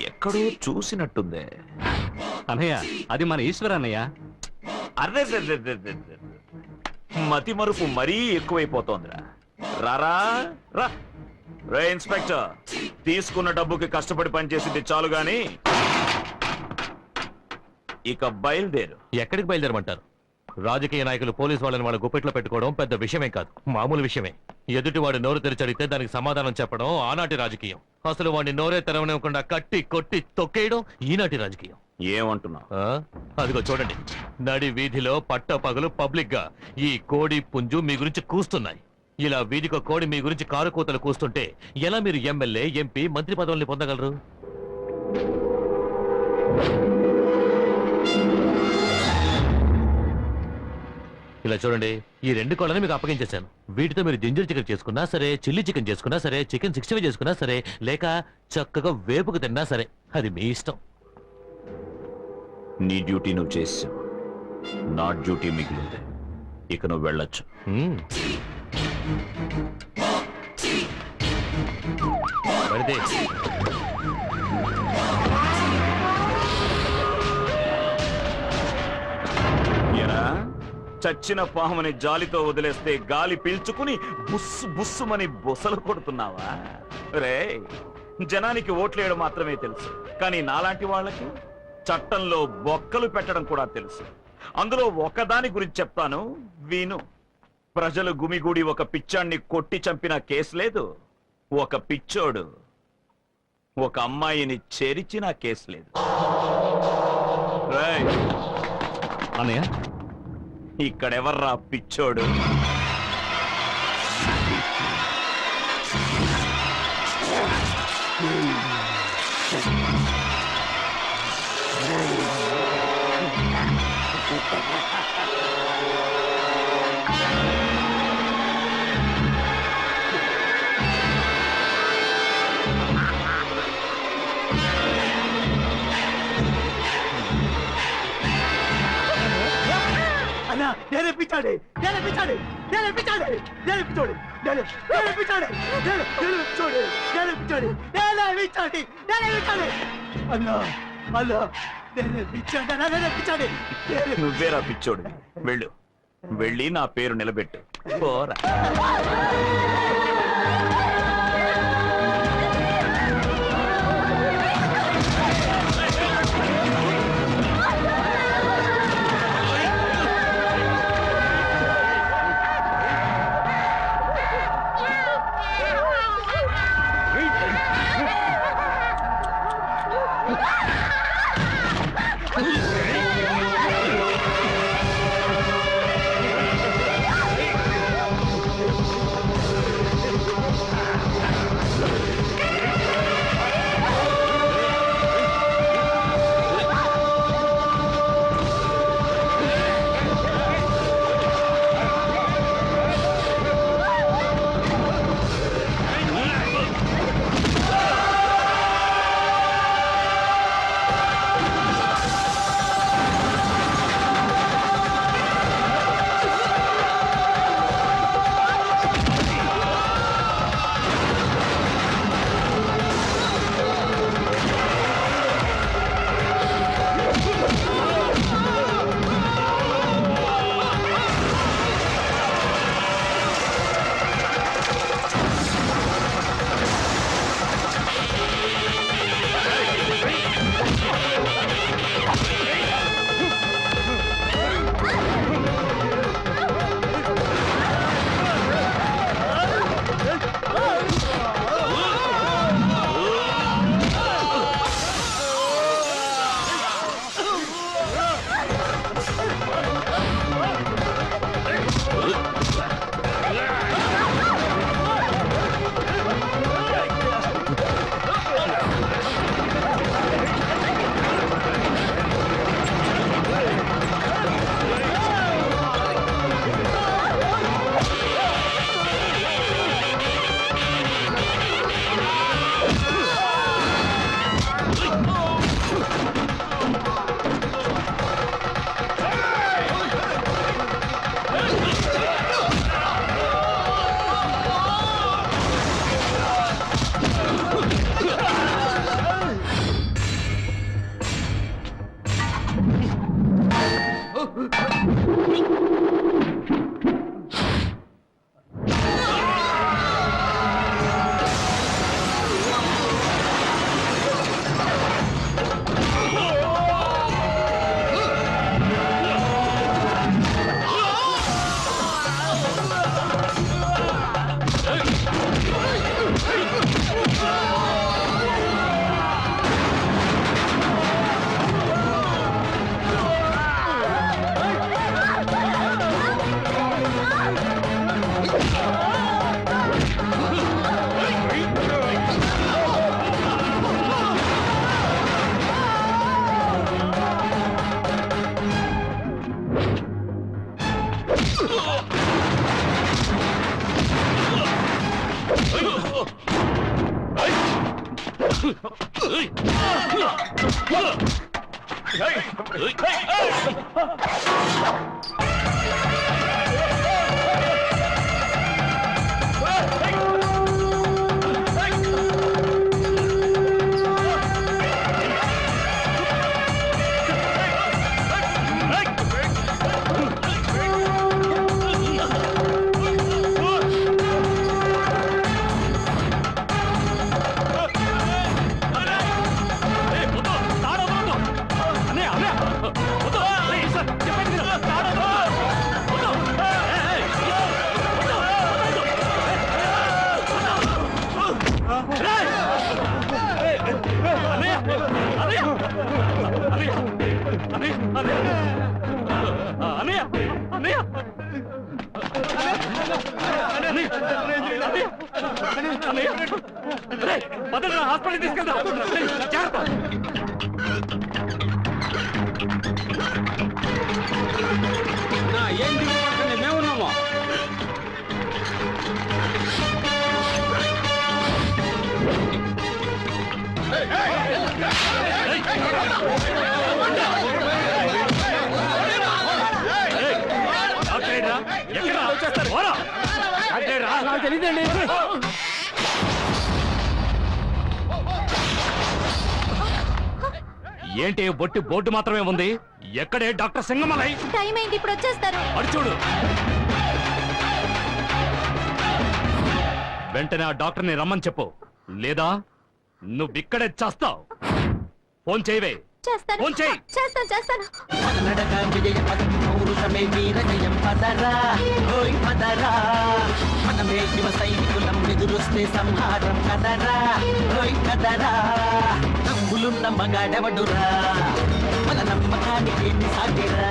ఎక్కడో చూసినట్టుందే. అన్నయ్య, అది మన ఈశ్వర అన్నయ్య. అరే మతి మరుపు మరీ ఎక్కువైపోతోందిరా. రారా రా. రే ఇన్స్పెక్టర్, తీసుకున్న డబ్బుకి కష్టపడి పనిచేసింది చాలు గాని ఇక బయలుదేరు. ఎక్కడికి బయలుదేరమంటారు? రాజకీయ నాయకులు పోలీసు వాళ్ళని వాళ్ళ గుప్పెట్లో పెట్టుకోవడం పెద్ద విషయమే కాదు, మామూలు విషయమే. ఎదుటివాడు నోరు తెరిచడితే దానికి సమాధానం చెప్పడం ఆనాటి రాజకీయం. అసలు వాడిని నోరే తెరవనివ్వకుండా కట్టి కొట్టి తొక్కేయడం ఈనాటి రాజకీయం. ఏమంటున్నావు? అదిగో చూడండి, నడి వీధిలో పట్ట పగలు పబ్లిక్ గా ఈ కోడి పుంజు మీ గురించి కూస్తున్నాయి. ఇలా వీధికో కోడి మీ గురించి కారు కూతలు కూస్తుంటే ఎలా మీరు ఎమ్మెల్యే, ఎంపీ, మంత్రి పదవుల్ని పొందగలరు? ఇలా చూడండి, ఈ 2 కోళ్ళని మీకు అప్పగించేశాను. వీటితో మీరు జింజర్ చికెన్ చేసుకున్నా సరే, చిల్లీ చికెన్ చేసుకున్నా సరే, చికెన్ 65 చేసుకున్నా సరే, లేక చక్కగా వేపుకు తిన్నా సరే, అది మీ ఇష్టం. నీ డ్యూటీ నువ్వు చేసావు, నా డ్యూటీ మిగిలింది. ఇక నువ్వు వెళ్ళొచ్చు. చచ్చిన పాముని జాలితో వదిలేస్తే గాలి పీల్చుకుని బుస్సు బుస్సుమని బుసలు కొడుతున్నావా? రే, జనానికి ఓట్లేయడం మాత్రమే తెలుసు, కానీ నాలాంటి వాళ్ళకి చట్టంలో బొక్కలు పెట్టడం కూడా తెలుసు. అందులో ఒకదాని గురించి చెప్తాను, విను. ప్రజలు గుమిగూడి ఒక పిచ్చాన్ని కొట్టి చంపిన కేసు లేదు, ఒక పిచ్చోడు ఒక అమ్మాయిని చెరిచిన కేసు లేదు. రేయ్ అన్నయ్య, ఇక్కడెవర్రా పిచ్చోడు? నేనే పిచ్చాడే, నేనే పిచ్చాడే, నేనే పిచ్చాడే, నేనే పిచ్చోడే, నేనే పిచ్చాడే, నేనే పిచ్చోడే, నేనే పిచ్చాడే, నేనే పిచ్చాడే, నేనే పిచ్చాడే. అన్నా అన్నా, నేనే పిచ్చాడే, నేనే పిచ్చాడే. నువ్వేరా పిచ్చోడు? వెళ్ళు, వెళ్ళి నా పేరు నిలబెట్టు. పోరా. హాస్పిటల్ తీసుకెళ్దాం. ఏంటి మేమున్నామా? తెలీదండి. ఏంటి బొట్టి బోర్డు మాత్రమే ఉంది? ఎక్కడే డాక్టర్ సింగమలై? టైం అయింది, ఇప్పుడు వచ్చేస్తారు. అడి చూడు. వెంటనే ఆ డాక్టర్ని రమ్మని చెప్పు, లేదా నువ్విక్కడే చేస్తావు. ఫోన్ చేయవే. చేస్తాను ఫోన్ చేయి. చేస్తాను. మనమే యువ సైనికులం, ఎదురొస్తే సంహారం కదరా. కదరా తమ్ములున్న మగాడెవడురా, మన నమ్మకానికి సాగరా.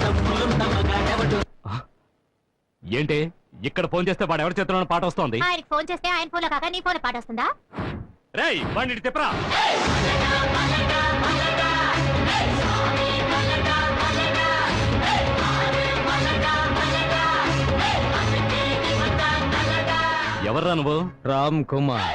తమ్ములున్న మగాడెవడు. ఏంటి ఇక్కడ ఫోన్ చేస్తే వాడు ఎవరి చేతుల్లో పాట వస్తోంది? ఆయనకి ఫోన్ చేస్తే ఆయన ఫోన్ కాక నీ ఫోన్ పాట వస్తుందా? రేయ్ వాడిని తిప్పరా. ఎవర్రా నువ్వు? రామ్ కుమార్,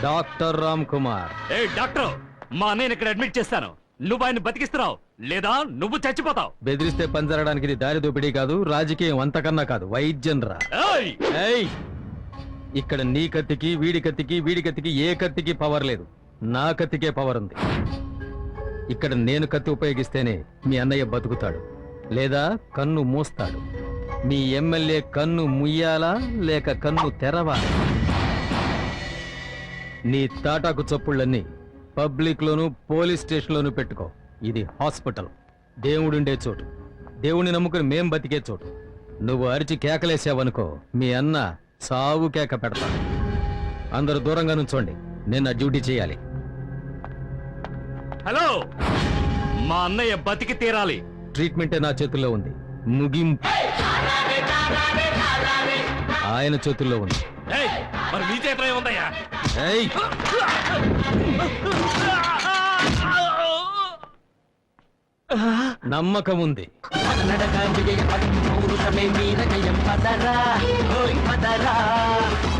డాక్టర్ రామ్ కుమార్. ఏ డాక్టర్, మా అన్నయ్యని ఇక్కడ అడ్మిట్ చేస్తాను. నువ్వు ఆయన బతికిస్తున్నావు, లేదా నువ్వు చచ్చిపోతావు. బెదిరిస్తే పంజరడానికి ఇది దారి దోపిడీ కాదు, రాజకీయం అంతకన్నా కాదు, వైద్యం రా. ఏయ్! ఏయ్! ఇక్కడ నీ కత్తికి వీడి కత్తికి ఏ కత్తికి పవర్ లేదు, నా కత్తికే పవర్ ఉంది. ఇక్కడ నేను కత్తి ఉపయోగిస్తేనే మీ అన్నయ్య బతుకుతాడు, లేదా కన్ను మూస్తాడు. మీ ఎమ్మెల్యే కన్ను ముయ్యాలా లేక కన్ను తెరవాలా? నీ తాటాకు చప్పుళ్ళన్నీ పబ్లిక్ లోను పోలీస్ స్టేషన్ లోను పెట్టుకో. ఇది హాస్పిటల్, దేవుడుండే చోటు, దేవుణ్ణి నమ్ముకుని మేం బతికే చోటు. నువ్వు అరిచి కేకలేసావనుకో, మీ అన్న సావు కేక పెడతాడు. అందరూ దూరంగా నుంచోండి, నేను నా డ్యూటీ చేయాలి. హలో, మా అన్నయ్య బతికి తీరాలి. ట్రీట్మెంటే నా చేతుల్లో ఉంది, ముగింపు ఆయన చేతుల్లో ఉంది. ఏయ్, మరి నీ చేతిలో ఏముందయ్యా? ఏయ్! నమ్మకం ఉంది.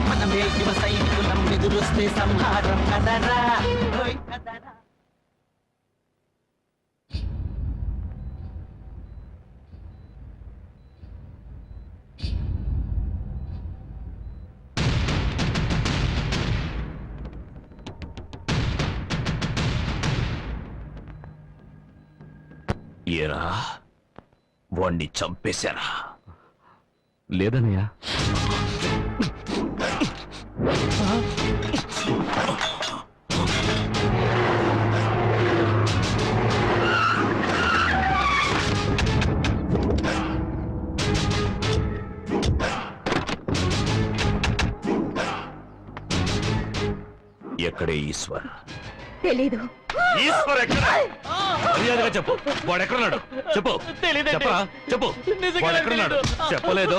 మనమే యువ సైనికులం, ఎదురొస్తే సంహారం కదరా. ఏరా, వాణ్ణి చంపేశారా? లేదన్నయ్యా. ఎక్కడే ఈశ్వర్? తెలీదు. ఈశ్వర్ ఎక్కడ? మర్యాదగా చెప్పు, వాడు ఎక్కడున్నాడు చెప్పు. చెప్పరా, చెప్పు, వాడు ఎక్కడున్నాడు? చెప్పలేదు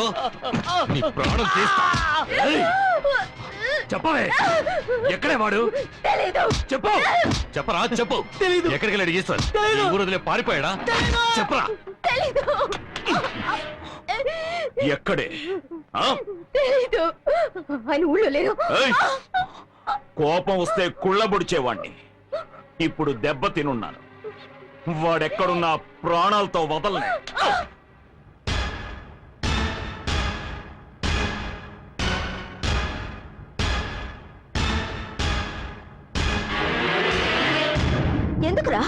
నీ ప్రాణం తీస్తా. ఏయ్! చెప్పవే, ఎక్కడే వాడు? చెప్పు, చెప్పరా, చెప్పు. ఎక్కడికి వెళ్ళాడు ఈశ్వర్? ఈ ఊరు వదిలే పారిపోయాడా? చెప్పరా. ఎక్కడే ఆ? తెలీదు. ఆయన ఊళ్ళో లేరు. ఏయ్! కోపం వస్తే కుళ్ళబొడిచేవాణ్ణి. ఇప్పుడు దెబ్బ తినున్నాను. వాడెక్కడున్నా ప్రాణాలతో వదలనే. ఎందుకురా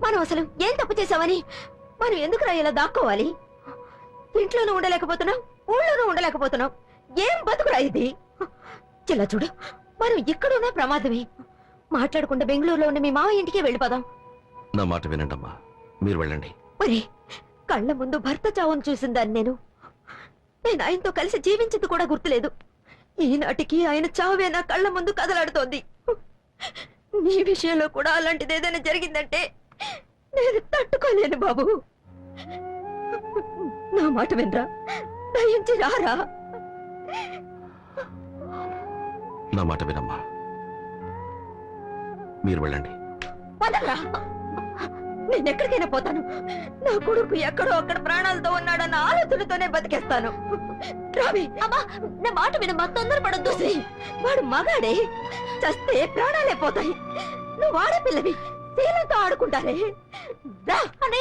మనం అసలు ఏం తప్పు చేసామని మనం ఎందుకురా ఇలా దాక్కోవాలి? ఇంట్లోనూ ఉండలేకపోతున్నాం, ఊళ్ళోనూ ఉండలేకపోతున్నాం. ఏం బతుకురా ఇది? చిల్ల చూడు, మనం ఇక్కడున్న ప్రమాదమే. మాట్లాడకుండా బెంగళూరులో ఉన్న మీ మావ ఇంటికి వెళ్ళిపోదాం. నా మాట వినండమ్మా, మీరు వెళ్ళండి. మరి కళ్ళ ముందు భర్త చావును చూసిందాన్ని నేను ఆయనతో కలిసి జీవించింది కూడా గుర్తులేదు. ఈనాటికి ఆయన చావే నా కళ్ళ ముందు కదలాడుతోంది. నీ విషయంలో కూడా అలాంటిది ఏదైనా జరిగిందంటే నేను తట్టుకోలేను బాబు. నా మాట వినరా, దయించి రారా. నా మాట వినమ్మా, మీరు వెళ్ళండి. వదలరా, నేనెక్కడికైనా పోతాను. నా కొడుకు ఎక్కడో అక్కడ ప్రాణాలతో ఉన్నాడన్న ఆలోచనతోనే బతికేస్తాను. రావి, అమ్మా నా మాట వినమ్మా, తొందరపడొద్దు. వాడు మగాడే, చస్తే ప్రాణాలే పోతాయి. నువ్వు ఆడపిల్లవి, శీలంతో ఆడుకుంటారే. రా అన్నయ్య.